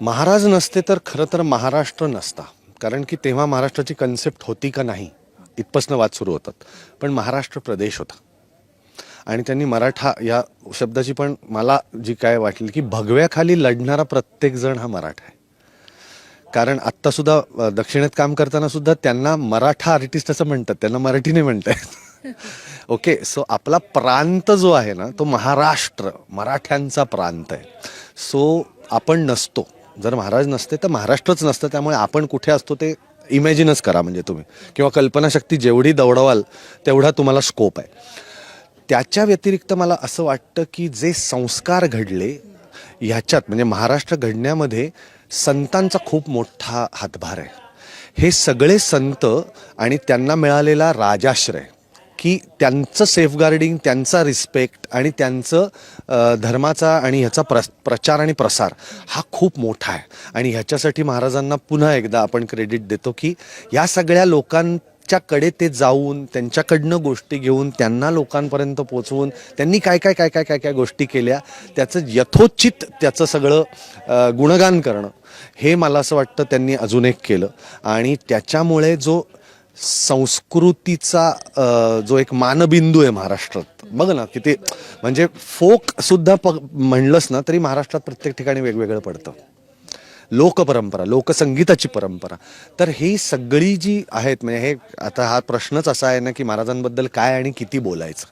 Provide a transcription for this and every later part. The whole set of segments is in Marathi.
महाराज नसते तर खरं तर महाराष्ट्र नसता. कारण की तेव्हा महाराष्ट्राची कन्सेप्ट होती का नाही इथपासून वाद सुरू होतात. पण महाराष्ट्र प्रदेश होता आणि त्यांनी मराठा या शब्दाची पण मला जी काय वाटली की भगव्याखाली लढणारा प्रत्येक जण हा मराठा आहे. कारण आत्तासुद्धा दक्षिणेत काम करताना सुद्धा त्यांना मराठा आर्टिस्ट असं म्हणतात, त्यांना मराठी नाही म्हणतायत. ओके, सो आपला प्रांत जो आहे ना तो महाराष्ट्र मराठ्यांचा प्रांत आहे. सो आपण नसतो, जर महाराज नसते तर महाराष्ट्रच नसतं. त्यामुळे आपण कुठे असतो ते इमॅजिनच करा म्हणजे तुम्ही, किंवा कल्पनाशक्ती जेवढी दौडवाल तेवढा तुम्हाला स्कोप आहे. त्याच्या व्यतिरिक्त मला असं वाटतं की जे संस्कार घडले ह्याच्यात म्हणजे महाराष्ट्र घडण्यामध्ये संतांचा खूप मोठा हातभार आहे. हे सगळे संत आणि त्यांना मिळालेला राजाश्रय की त्यांचं सेफगार्डिंग, त्यांचा रिस्पेक्ट आणि त्यांचं धर्माचा आणि ह्याचा प्रचार आणि प्रसार हा खूप मोठा आहे. आणि ह्याच्यासाठी महाराजांना पुन्हा एकदा आपण क्रेडिट देतो की या सगळ्या लोकांच्याकडे ते जाऊन त्यांच्याकडनं गोष्टी घेऊन त्यांना लोकांपर्यंत पोचवून त्यांनी काय काय काय काय काय काय गोष्टी केल्या त्याचं यथोचित त्याचं सगळं गुणगान करणं हे मला असं वाटतं त्यांनी अजून एक केलं. आणि त्याच्यामुळे जो संस्कृतीचा जो एक मानबिंदू आहे महाराष्ट्रात, बघ ना किती म्हणजे फोक सुद्धा म्हणलंस ना तरी महाराष्ट्रात प्रत्येक ठिकाणी वेगवेगळं पडतं. लोकपरंपरा, लोकसंगीताची परंपरा, तर ही सगळी जी आहेत म्हणजे हे आता हा प्रश्नच असा आहे ना की महाराजांबद्दल काय आणि किती बोलायचं.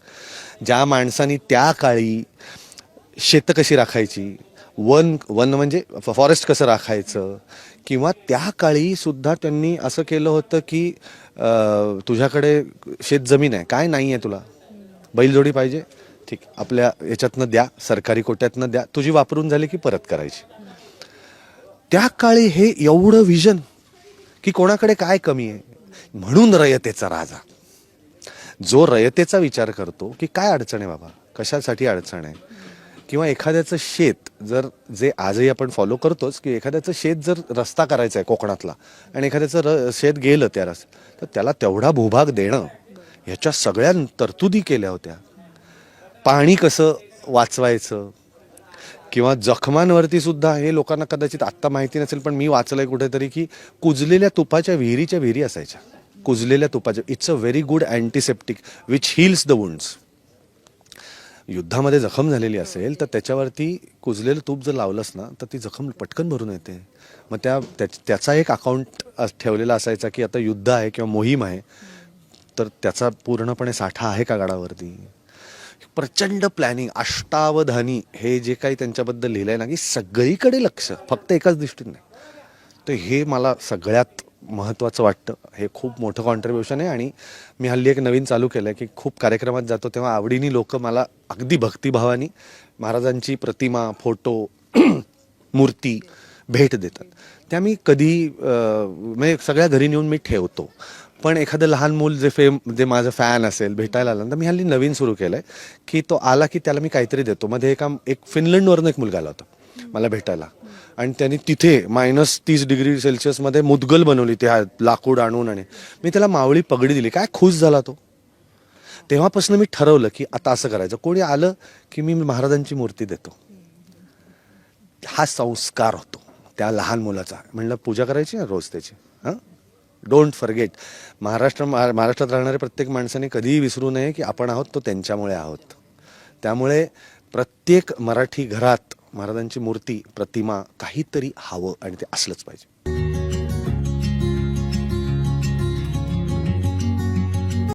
ज्या माणसांनी त्या काळी शेतं कशी राखायची, वन म्हणजे फॉरेस्ट कसं राखायचं, किंवा त्या काळी सुद्धा त्यांनी असं केलं होतं की तुझ्याकडे शेत जमीन आहे, काय नाही आहे तुला, बैलजोडी पाहिजे, ठीक आपल्या याच्यातनं द्या, सरकारी कोट्यातनं द्या, तुझी वापरून झाली की परत करायची. त्या काळी हे एवढं विजन की कोणाकडे काय कमी आहे. म्हणून रयतेचा राजा, जो रयतेचा विचार करतो की काय अडचण आहे बाबा, कशासाठी अडचण आहे, किंवा एखाद्याचं शेत जर जे आजही आपण फॉलो करतोच की एखाद्याचं शेत जर रस्ता करायचा आहे कोकणातला आणि एखाद्याचं शेत गेलं त्या तर त्याला तेवढा भूभाग देणं, ह्याच्या सगळ्या तरतुदी केल्या होत्या. पाणी कसं वाचवायचं, किंवा जखमांवरती सुद्धा, हे लोकांना कदाचित आत्ता माहिती नसेल पण मी वाचलंय कुठेतरी की कुजलेल्या तुपाच्या विहिरी असायच्या, कुजलेल्या तुपाच्या. It's a very good antiseptic which hills the wounds. युद्धामध्ये जखम झालेली असेल तर त्याच्यावरती कुजलेलं तूप जर लावलंस ना तर ती जखम पटकन भरून येते. मग त्याचा एक अकाउंट ठेवलेला असायचा की आता युद्ध आहे किंवा मोहीम आहे तर त्याचा पूर्णपणे साठा आहे का गडावरती. प्रचंड प्लॅनिंग, अष्टावधानी, हे जे काही त्यांच्याबद्दल लिहिलंय ना की सगळीकडे लक्ष, फक्त एकाच दृष्टीने नाही. तर हे मला सगळ्यात महत्त्वाचं वाटतं. हे खूप मोठं कॉन्ट्रीब्युशन आहे. आणि मी हल्ली एक नवीन चालू केलं आहे की खूप कार्यक्रमात जातो तेव्हा आवडीने लोक मला अगदी भक्तिभावानी महाराजांची प्रतिमा, फोटो, मूर्ती भेट देतात. त्या मी कधी म्हणजे सगळ्या घरी नेऊन मी ठेवतो. पण एखादं लहान मूल जे माझं फॅन असेल भेटायला आलं तर मी हल्ली नवीन सुरू केलं आहे की तो आला की त्याला मी काहीतरी देतो. मध्ये एक फिनलंडवरनं एक मुलगा आला होता मला भेटायला आणि त्यांनी तिथे -30°C मुदगल बनवली, ते लाकूड आणून, आणि मी त्याला मावळी पगडी दिली. काय खुश झाला तो. तेव्हापासून मी ठरवलं की आता असं करायचं, कोणी आलं की मी महाराजांची मूर्ती देतो. हा संस्कार होतो त्या लहान मुलाचा. म्हणलं पूजा करायची ना रोज त्याची. हां, डोंट फॉरगेट. महाराष्ट्रात राहणाऱ्या प्रत्येक माणसाने कधीही विसरू नये की आपण आहोत तो त्यांच्यामुळे आहोत. त्यामुळे प्रत्येक मराठी घरात महाराजांची मूर्ती, प्रतिमा, काहीतरी हवं आणि ते असलंच पाहिजे.